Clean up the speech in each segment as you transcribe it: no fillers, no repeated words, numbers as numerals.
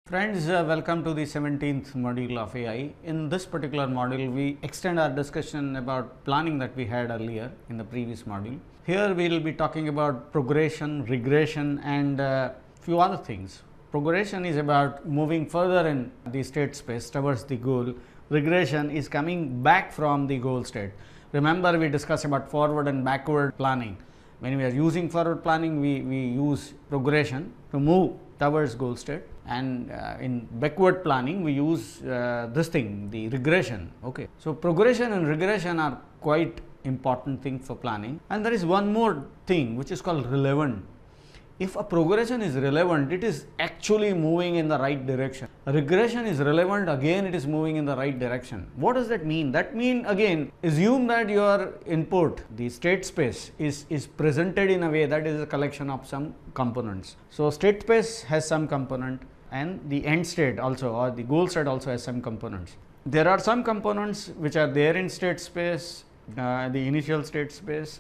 Friends, welcome to the 17th module of AI. In this particular module, we extend our discussion about planning that we had earlier in the previous module. Here, we will be talking about progression, regression, and few other things. Progression is about moving further in the state space towards the goal. Regression is coming back from the goal state. Remember, we discussed about forward and backward planning. When we are using forward planning, we use progression to move towards goal state, and in backward planning we use this thing, the regression. Okay, so progression and regression are quite important thing for planning. And there is one more thing which is called relevant. If a progression is relevant, it is actually moving in the right direction. A regression is relevant, again it is moving in the right direction. What does that mean? That means, again, assume that your input, the state space, is presented in a way that is a collection of some components. So state space has some component, and the end state also, or the goal state also has some components. There are some components which are there in state space, the initial state space.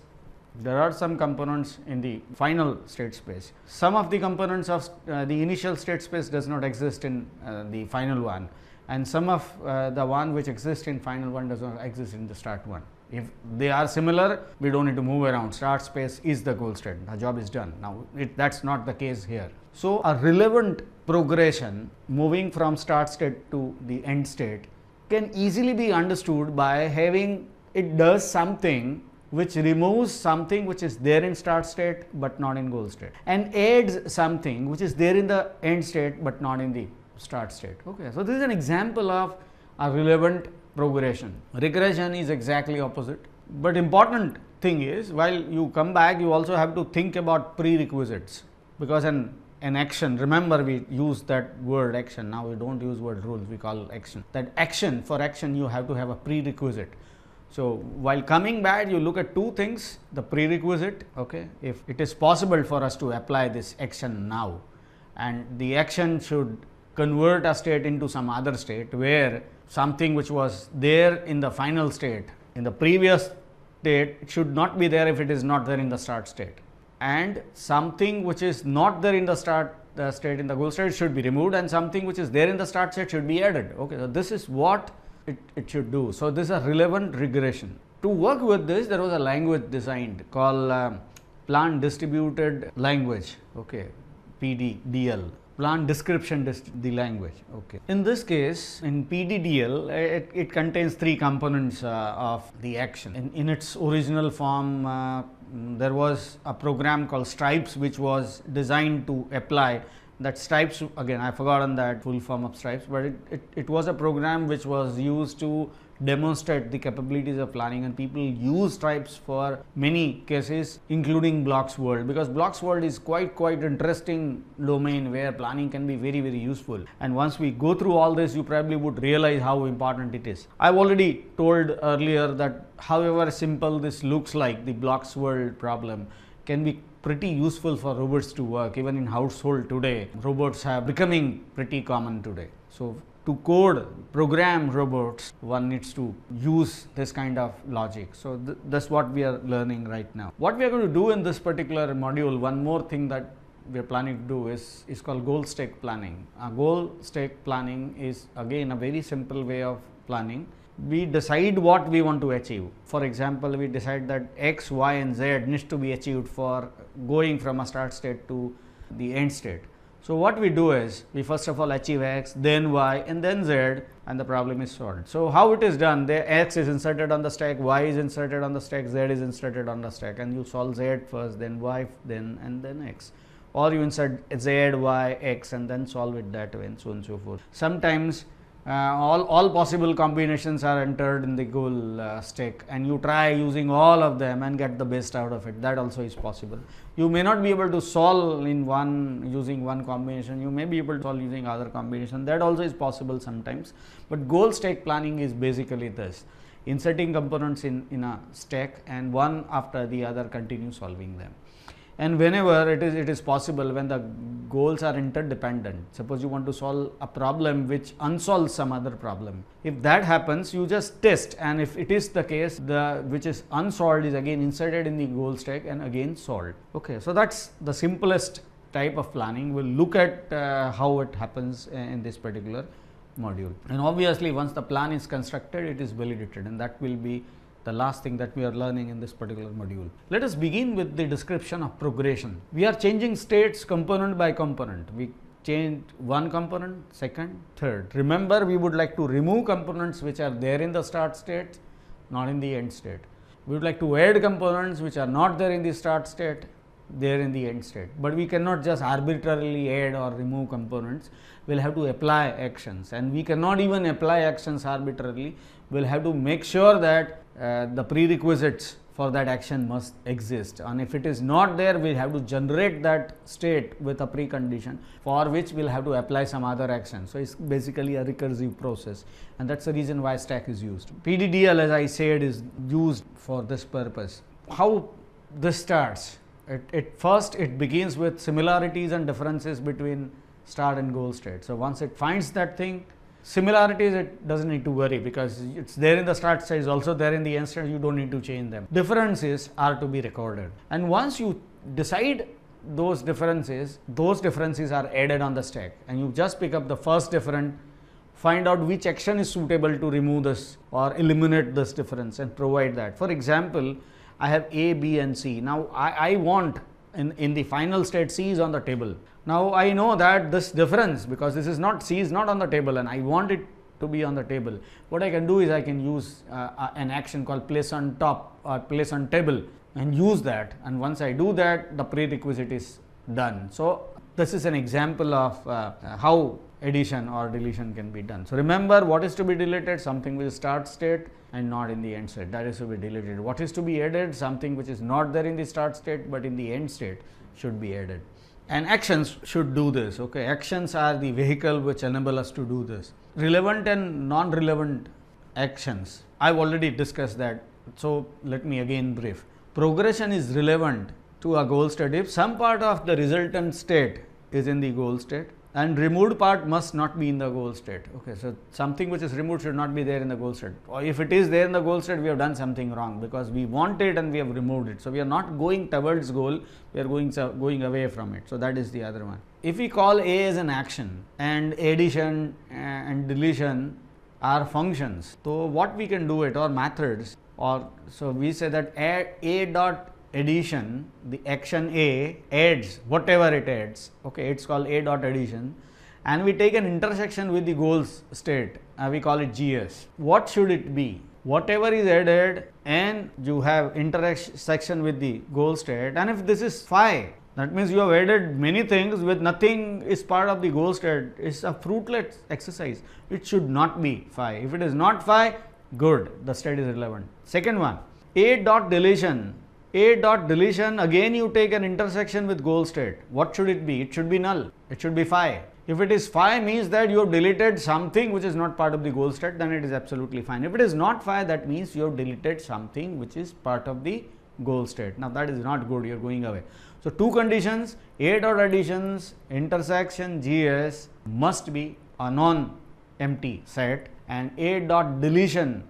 There are some components in the final state space. Some of the components of the initial state space does not exist in the final one, and some of the one which exists in final one does not exist in the start one. If they are similar, we don't need to move around. Start space is the goal state. The job is done. Now, that's not the case here. So, a relevant progression moving from start state to the end state can easily be understood by having it does something which removes something which is there in start state but not in goal state, and adds something which is there in the end state but not in the start state. Okay, so this is an example of a relevant progression. Regression is exactly opposite. But important thing is, while you come back, you also have to think about prerequisites, because an action, remember we use that word action, now we don't use word rules, we call action. That action, for action you have to have a prerequisite. So, while coming back, you look at two things: the prerequisite, okay, if it is possible for us to apply this action now, and the action should convert a state into some other state where something which was there in the final state, in the previous state, it should not be there if it is not there in the start state, and something which is not there in the start state, in the goal state, should be removed, and something which is there in the start state should be added. Okay, so this is what it should do. So, this is a relevant regression. To work with this, there was a language designed called Plan Distributed Language, okay, PDDL, Plan Description the language. Okay. In this case, in PDDL, it contains three components of the action. In its original form, there was a program called Stripes which was designed to apply that. Stripes, again I forgotten that full form of Stripes, but it was a program which was used to demonstrate the capabilities of planning, and people use Stripes for many cases, including Blocks World, because Blocks World is quite interesting domain where planning can be very useful. And once we go through all this, you probably would realize how important it is. I've already told earlier that however simple this looks like, the Blocks World problem can be pretty useful for robots to work. Even in household today, robots are becoming pretty common today. So, to program robots, one needs to use this kind of logic. So, that's what we are learning right now. What we are going to do in this particular module, one more thing that we are planning to do is called goal stake planning. Goal stake planning is again a very simple way of planning. We decide what we want to achieve. For example, we decide that X, Y and Z needs to be achieved for going from a start state to the end state. So, what we do is, we first of all achieve X, then Y and then Z, and the problem is solved. So, how it is done? The X is inserted on the stack, Y is inserted on the stack, Z is inserted on the stack, and you solve Z first, then Y, and then X. Or you insert Z, Y, X and then solve it that way, and so on and so forth. Sometimes all possible combinations are entered in the goal stack, and you try using all of them and get the best out of it. That also is possible. You may not be able to solve using one combination, you may be able to solve using other combination. That also is possible sometimes. But goal stack planning is basically this: inserting components in a stack, and one after the other continue solving them. And whenever it is possible, when the goals are interdependent, suppose you want to solve a problem which unsolves some other problem, if that happens, you just test, and if it is the case, the which is unsolved is again inserted in the goal stack and again solved. Okay, so that's the simplest type of planning. We'll look at how it happens in this particular module. And obviously, once the plan is constructed, it is validated, and that will be the last thing that we are learning in this particular module. Let us begin with the description of progression. We are changing states component by component. We change one component, second, third. Remember, we would like to remove components which are there in the start state, not in the end state. We would like to add components which are not there in the start state, there in the end state. But we cannot just arbitrarily add or remove components. We will have to apply actions, and we cannot even apply actions arbitrarily. We will have to make sure that the prerequisites for that action must exist, and if it is not there, we have to generate that state with a precondition, for which we will have to apply some other action. So, it is basically a recursive process, and that is the reason why stack is used. PDDL, as I said, is used for this purpose. How this starts? First it begins with similarities and differences between start and goal state. So, once it finds that thing, similarities, it does not need to worry, because it is there in the start state, also there in the end state, you do not need to change them. Differences are to be recorded, and once you decide those differences are added on the stack, and you just pick up the first difference, find out which action is suitable to remove this or eliminate this difference and provide that. For example, I have A, B and C. Now, I want in the final state C is on the table. Now, I know that this difference, because this is not, C is not on the table, and I want it to be on the table. What I can do is I can use an action called place on top or place on table and use that, and once I do that, the prerequisite is done. So, this is an example of how addition or deletion can be done. So, remember, what is to be deleted? Something which is start state and not in the end state, that is to be deleted. What is to be added? Something which is not there in the start state, but in the end state should be added. And actions should do this. Okay, actions are the vehicle which enable us to do this. Relevant and non-relevant actions, I have already discussed that. So, let me again brief. Progression is relevant to a goal state if some part of the resultant state is in the goal state, and removed part must not be in the goal state. Okay, so something which is removed should not be there in the goal state, or if it is there in the goal state, we have done something wrong, because we want it and we have removed it. So, we are not going towards goal, we are going away from it. So, that is the other one. If we call A as an action and addition and deletion are functions, so what we can do it, or methods, or so we say that A dot addition, the action A adds whatever it adds, okay, it is called A dot addition, and we take an intersection with the goal state, we call it GS. What should it be? Whatever is added, and you have intersection with the goal state, and if this is phi, that means you have added many things with nothing is part of the goal state, it is a fruitless exercise. It should not be phi. If it is not phi, good, the state is relevant. Second one, A dot deletion. A dot deletion, again you take an intersection with goal state. What should it be? It should be null. It should be phi. If it is phi, means that you have deleted something which is not part of the goal state, then it is absolutely fine. If it is not phi, that means you have deleted something which is part of the goal state. Now, that is not good, you are going away. So, two conditions, A dot additions intersection GS must be a non-empty set, and A dot deletion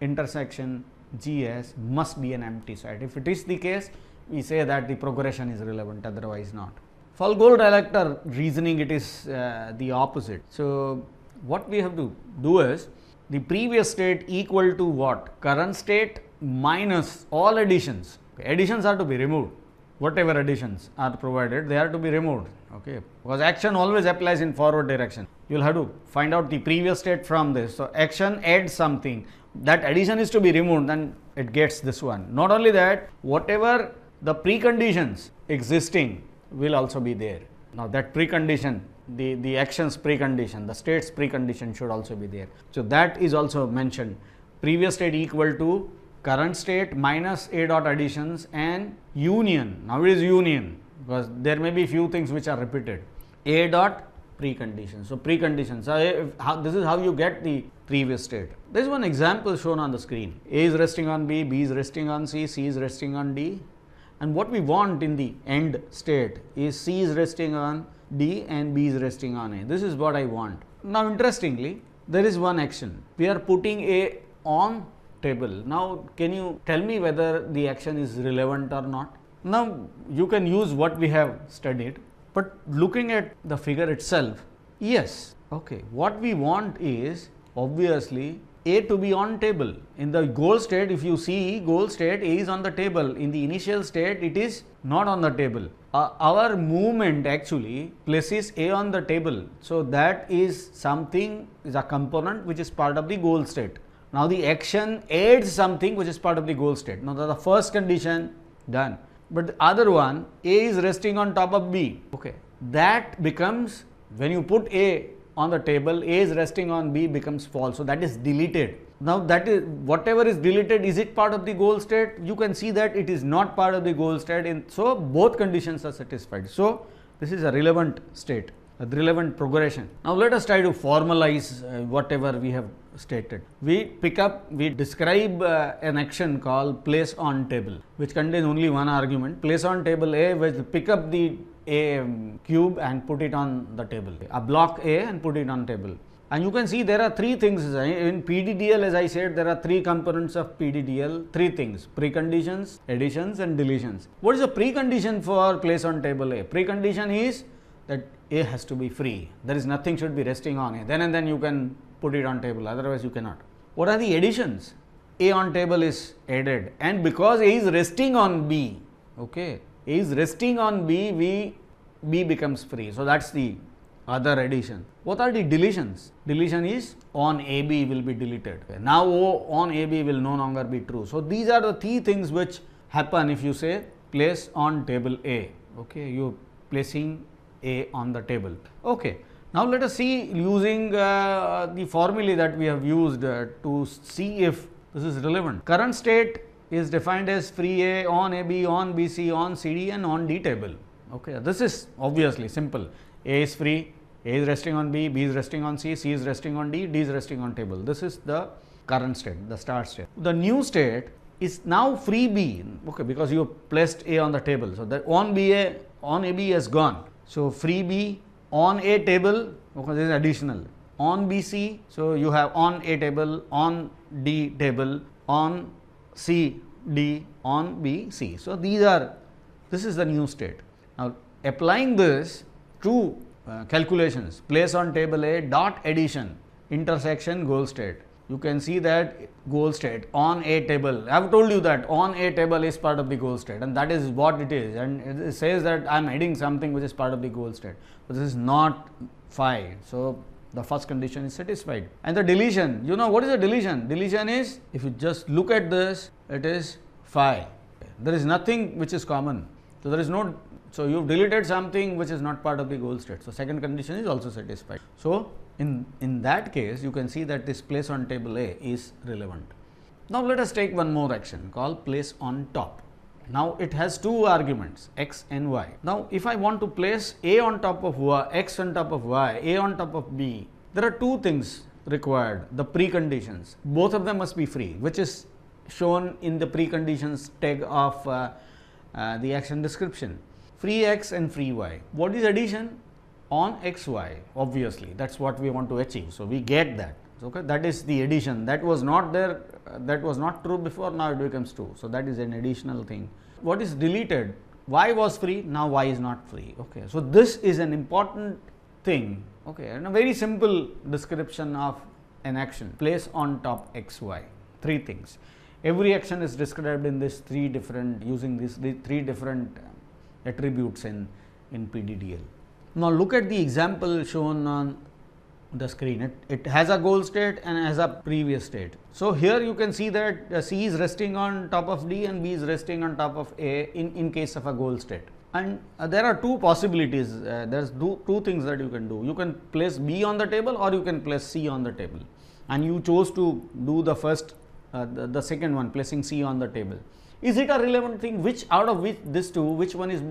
intersection GS must be an empty set. If it is the case, we say that the progression is relevant, otherwise not. For goal director reasoning, it is the opposite. So, what we have to do is the previous state equal to what? Current state minus all additions. Okay. Additions are to be removed. Whatever additions are provided, they are to be removed. Okay. Because action always applies in forward direction. You will have to find out the previous state from this. So, action adds something. That addition is to be removed, then it gets this one. Not only that, whatever the preconditions existing will also be there. Now, that precondition, the actions precondition, the state's precondition should also be there. So, that is also mentioned. Previous state equal to current state minus A dot additions and union. Now, it is union, because there may be few things which are repeated. A dot precondition. So, preconditions. So, this is how you get the previous state. There is one example shown on the screen. A is resting on B, B is resting on C, C is resting on D, and what we want in the end state is C is resting on D and B is resting on A. This is what I want. Now, interestingly, there is one action. We are putting A on table. Now, can you tell me whether the action is relevant or not? Now, you can use what we have studied. But looking at the figure itself, yes, okay, what we want is obviously A to be on table. In the goal state, if you see goal state, A is on the table. In the initial state, it is not on the table. Our movement actually places A on the table. So, that is something, is a component which is part of the goal state. Now, the action adds something which is part of the goal state. Now, the first condition done. But the other one, A is resting on top of B. Okay, that becomes, when you put A on the table, A is resting on B becomes false. So, that is deleted. Now, that is whatever is deleted, is it part of the goal state? You can see that it is not part of the goal state. So, both conditions are satisfied. So, this is a relevant state, a relevant progression. Now, let us try to formalize whatever we have stated. We describe an action called place on table, which contains only one argument. Place on table A, which pick up the A cube and put it on the table, a block A and put it on table. And you can see there are three things in PDDL. As I said, there are three components of PDDL, three things: preconditions, additions and deletions. What is the precondition for place on table A? Precondition is that A has to be free. There is nothing should be resting on A. Then and then you can put it on table, otherwise you cannot. What are the additions? A on table is added, and because A is resting on B, okay, A is resting on B, B becomes free. So, that is the other addition. What are the deletions? Deletion is on AB will be deleted. Now, O on AB will no longer be true. So, these are the three things which happen if you say place on table A. Okay, you placing A on the table. Okay. Now, let us see using the formulae that we have used to see if this is relevant. Current state is defined as free A on AB, on BC, on CD and on D table. Okay, this is obviously simple. A is free, A is resting on B, B is resting on C, C is resting on D, D is resting on table. This is the current state, the start state. The new state is now free B, okay, because you placed A on the table. So, that on AB has gone. So, free B on A table, okay, this is additional. On BC, so you have on A table, on D table, on C, D, on B, C. So, this is the new state. Now, applying this to calculations, place on table A dot addition, intersection goal state. You can see that goal state on A table. I have told you that on A table is part of the goal state, and that is what it is, and it says that I am adding something which is part of the goal state. But this is not phi. So, the first condition is satisfied. And the deletion, you know what is the deletion? Deletion is, if you just look at this, it is phi. There is nothing which is common. So, there is no, so you have deleted something which is not part of the goal state. So, second condition is also satisfied. So, in that case, you can see that this place on table A is relevant. Now, let us take one more action called place on top. Now, it has two arguments, x and y. Now, if I want to place A on top of y, x on top of y, A on top of B, there are two things required, the preconditions. Both of them must be free, which is shown in the preconditions tag of the action description. Free x and free y. What is addition? On x y, obviously, that is what we want to achieve. So, we get that. Okay, that is the addition, that was not there, that was not true before, now it becomes true. So, that is an additional thing. What is deleted? Y was free, now y is not free. Okay, so this is an important thing. Okay, and a very simple description of an action, place on top x y, three things. Every action is described in this three different, using these three different attributes in PDDL. Now, look at the example shown on the screen. It has a goal state and has a previous state. So, here you can see that C is resting on top of D and B is resting on top of A in case of a goal state. And there are two possibilities, there is two things that you can do. You can place B on the table or you can place C on the table, and you chose to do the first, the second one, placing C on the table. Is it a relevant thing? Which out of these two, which one is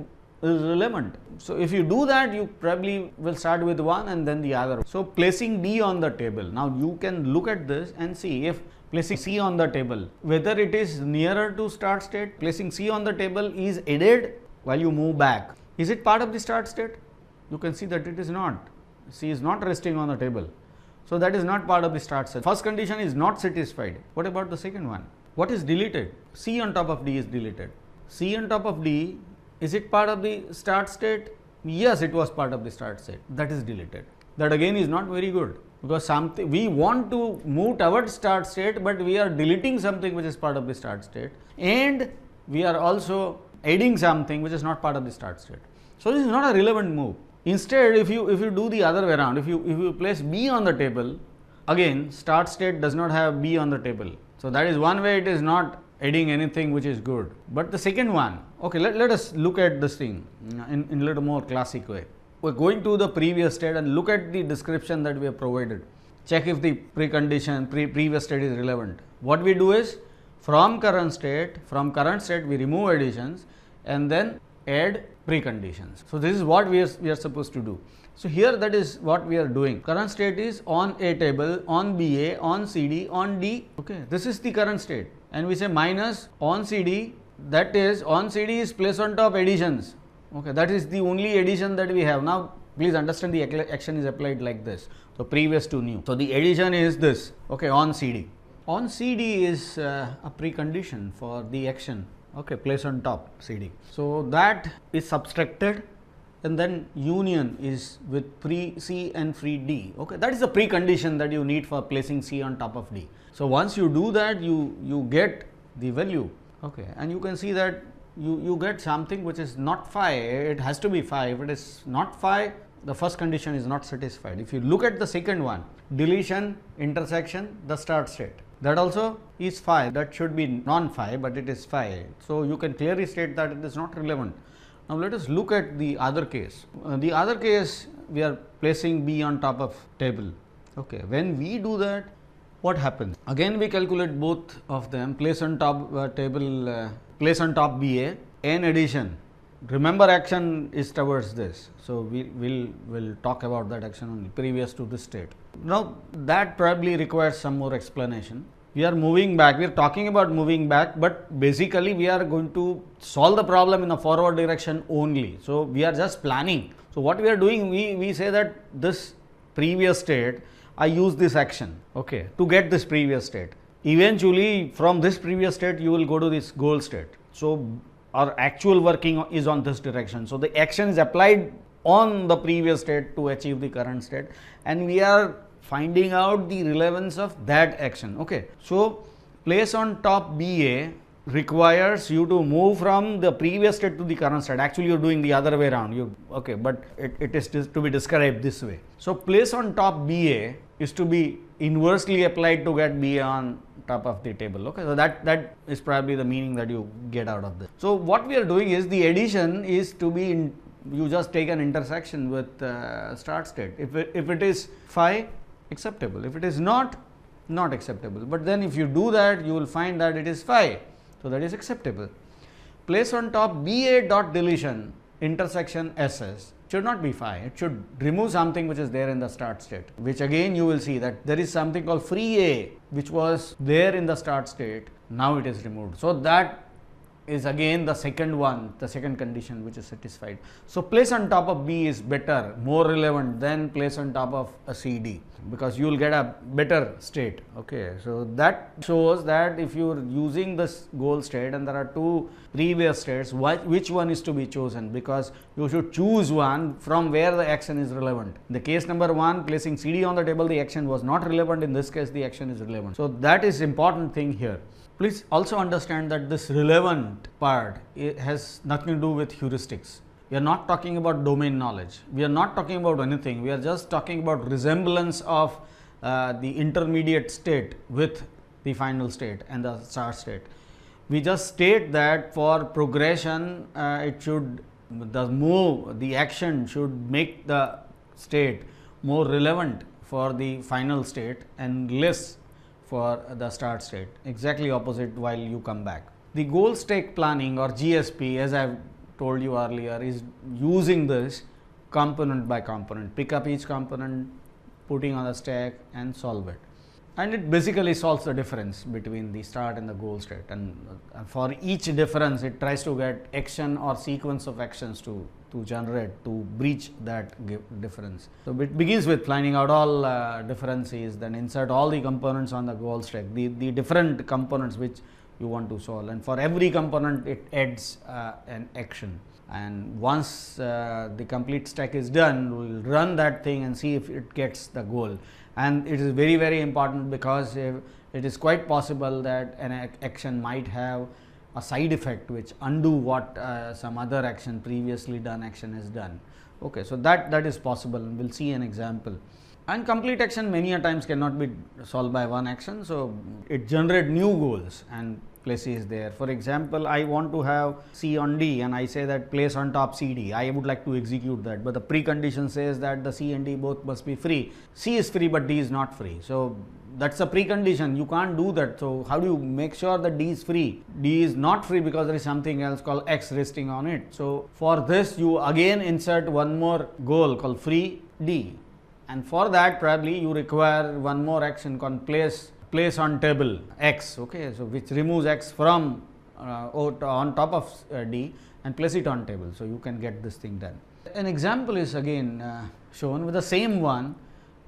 relevant? So, if you do that, you probably will start with one and then the other. So, placing D on the table. Now, you can look at this and see if placing C on the table, whether it is nearer to start state. Placing C on the table is added while you move back. Is it part of the start state? You can see that it is not. C is not resting on the table. So, that is not part of the start state. First condition is not satisfied. What about the second one? What is deleted? C on top of D is deleted. C on top of D, is it part of the start state? Yes, it was part of the start state. That is deleted. That again is not very good, because something we want to move towards start state, but we are deleting something which is part of the start state, and we are also adding something which is not part of the start state. So this is not a relevant move. Instead, if you do the other way around, if you place B on the table, again start state does not have B on the table. So that is one way it is not adding anything which is good. But the second one, okay, let us look at this thing in a little more classic way. We are going to the previous state and look at the description that we have provided. Check if the precondition previous state is relevant. What we do is, from current state we remove additions and then add preconditions. So this is what we are supposed to do. So here that is what we are doing. Current state is on A table, on BA, on CD, on D. Okay, this is the current state, and we say minus on CD. That is, on CD is place on top additions. Okay, that is the only addition that we have. Now please understand the action is applied like this. So previous to new. So the addition is this. Okay, on CD. On CD is a precondition for the action. Okay, place on top CD. So that is subtracted, and then union is with free C and free D. Okay, that is the precondition that you need for placing C on top of D. So once you do that, you get the value. Okay, and you can see that you get something which is not phi. It has to be phi. If it is not phi, the first condition is not satisfied. If you look at the second one, deletion, intersection, the start state, that also is phi. That should be non-phi, but it is phi. So you can clearly state that it is not relevant. Now let us look at the other case. The other case, we are placing B on top of table. Okay, when we do that, what happens? Again we calculate both of them, place on top table, place on top BA, n addition. Remember, action is towards this. So we will talk about that action only previous to this state. Now that probably requires some more explanation. We are moving back, we are talking about moving back, but basically we are going to solve the problem in the forward direction only. So we are just planning. So what we are doing, we say that this previous state, I use this action, okay, to get this previous state. Eventually from this previous state you will go to this goal state. So our actual working is on this direction. So the action is applied on the previous state to achieve the current state, and we are finding out the relevance of that action. Okay, so place on top BA requires you to move from the previous state to the current state. Actually you are doing the other way around, okay, but it is to be described this way. So place on top BA is to be inversely applied to get BA on top of the table. Okay, so that is probably the meaning that you get out of this. So what we are doing is, the addition is to be you just take an intersection with start state. If it is phi, acceptable. If it is not acceptable. But then if you do that, you will find that it is phi. So that is acceptable. Place on top BA dot deletion intersection SS should not be phi. It should remove something which is there in the start state, which again you will see that there is something called free A which was there in the start state. Now it is removed. So that is again the second one, the second condition which is satisfied. So place on top of B is better, more relevant than place on top of a CD, because you will get a better state. Okay, so that shows that if you are using this goal state and there are two previous states, which one is to be chosen, because you should choose one from where the action is relevant. In the case number 1, placing CD on the table, the action was not relevant. In this case, the action is relevant. So that is important thing here. Please also understand that this relevant part has nothing to do with heuristics. We are not talking about domain knowledge. We are not talking about anything. We are just talking about resemblance of the intermediate state with the final state and the start state. We just state that for progression, the action should make the state more relevant for the final state and less for the start state, exactly opposite while you come back. The goal state planning, or GSP, as I have told you earlier, is using this component by component. Pick up each component, putting on the stack and solve it. And it basically solves the difference between the start and the goal state, and for each difference it tries to get action or sequence of actions to generate to breach that difference. So it begins with finding out all differences, then insert all the components on the goal stack, the different components which you want to solve, and for every component it adds an action. And once the complete stack is done, we will run that thing and see if it gets the goal. And it is very, very important, because it is quite possible that an action might have a side effect which undo what some other action, previously done action, has done. Okay, so that is possible, and we'll see an example. And complete action many a times cannot be solved by one action, so it generates new goals and places there. For example, I want to have C on D, and I say that place on top CD. I would like to execute that, but the precondition says that the C and D both must be free. C is free, but D is not free. So that's a precondition. You can't do that. So how do you make sure that D is free? D is not free because there is something else called X resting on it. So for this, you again insert one more goal called free D. And for that, probably you require one more action called place on table X, okay, so which removes X from on top of D and place it on table, so you can get this thing done. An example is again shown with the same one,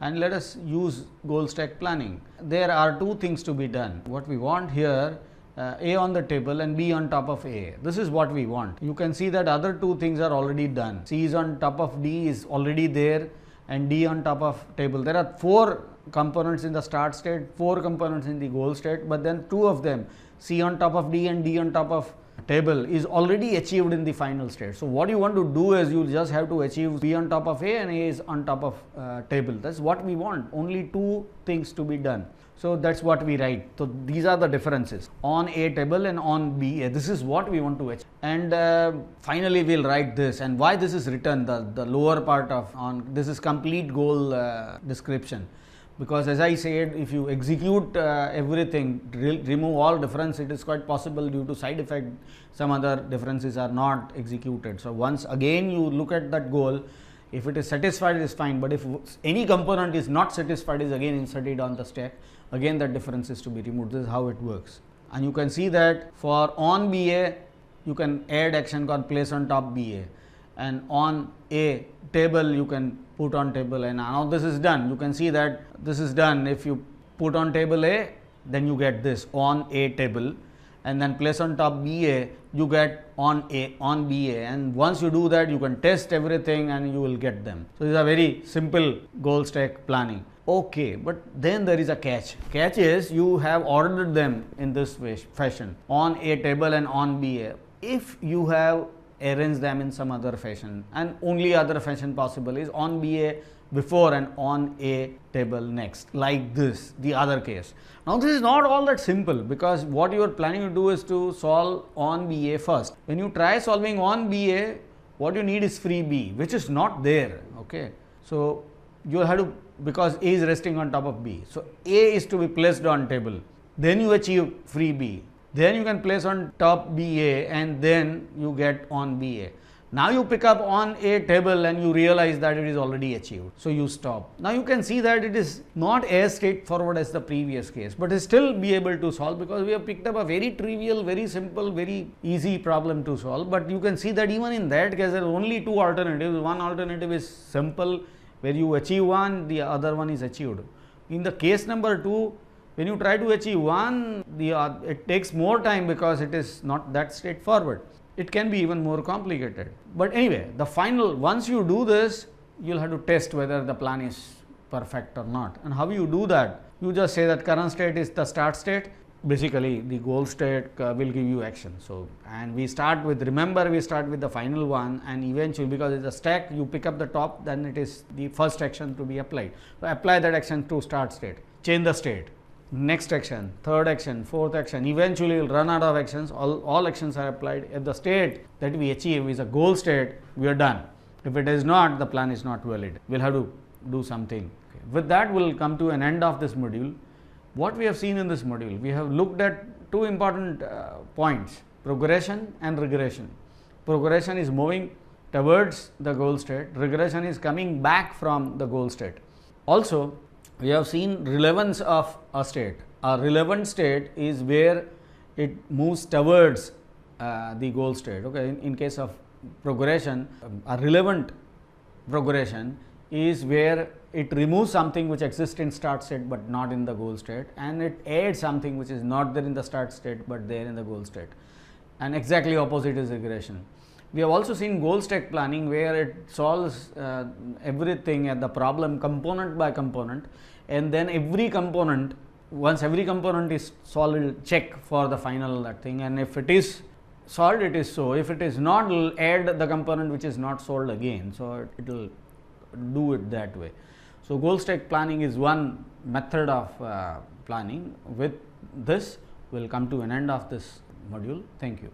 and let us use goal stack planning. There are two things to be done. What we want here, A on the table and B on top of A. This is what we want. You can see that other two things are already done. C is on top of D is already there, and D on top of table. There are 4 components in the start state, 4 components in the goal state, but then 2 of them, C on top of D and D on top of table, is already achieved in the final state. So what you want to do is you just have to achieve B on top of A and A is on top of table. That's what we want. Only 2 things to be done. So that's what we write. So these are the differences on A table and on B A. This is what we want to achieve. And finally we'll write this, and why this is written, the lower part of on this is complete goal description. Because as I said, if you execute everything, remove all difference, it is quite possible due to side effect some other differences are not executed. So once again you look at that goal, if it is satisfied, it is fine, but if any component is not satisfied, is again inserted on the stack, again that difference is to be removed. This is how it works. And you can see that for on BA, you can add action called place on top BA, and on A table you can put on table, and now this is done. You can see that this is done. If you put on table A, then you get this on A table, and then place on top BA, you get on BA, and once you do that, you can test everything and you will get them. So, this is a very simple goal stack planning. Okay, but then there is a catch. Catch is you have ordered them in this fashion, on A table and on BA. If you have arranged them in some other fashion, and only other fashion possible is on BA before and on A table next, like this, the other case. Now this is not all that simple, because what you are planning to do is to solve on BA first. When you try solving on BA, what you need is free B, which is not there. Okay, so you have to, because A is resting on top of B, so A is to be placed on table, then you achieve free B, then you can place on top BA, and then you get on BA. Now you pick up on A table and you realize that it is already achieved, so you stop. Now you can see that it is not as straightforward as the previous case, but still be able to solve, because we have picked up a very trivial, very simple, very easy problem to solve. But you can see that even in that case there are only 2 alternatives. One alternative is simple, where you achieve one, the other one is achieved. In the case number 2, when you try to achieve one, it takes more time, because it is not that straightforward. It can be even more complicated. But anyway, the final, once you do this, you will have to test whether the plan is perfect or not. And how you do that? You just say that current state is the start state. Basically, the goal state will give you action. So, and we start with, remember, we start with the final one, and eventually, because it's a stack, you pick up the top, then it is the first action to be applied. So apply that action to start state, change the state. Next action, third action, fourth action, eventually we will run out of actions, all actions are applied. If the state that we achieve is a goal state, we are done. If it is not, the plan is not valid. We will have to do something. Okay. With that, we will come to an end of this module. What we have seen in this module, we have looked at 2 important points, progression and regression. Progression is moving towards the goal state, regression is coming back from the goal state. Also, we have seen relevance of a state. A relevant state is where it moves towards the goal state. Okay, in case of progression, a relevant progression is where it removes something which exists in start state but not in the goal state, and it adds something which is not there in the start state but there in the goal state, and exactly opposite is regression. We have also seen goal state planning where it solves everything at the problem component by component, and then every component, once every component is solved, it will check for the final that thing, and if it is solved, it is so. If it is not, it will add the component which is not solved again. So it will do it that way. So goal state planning is one method of planning. With this, we will come to an end of this module. Thank you.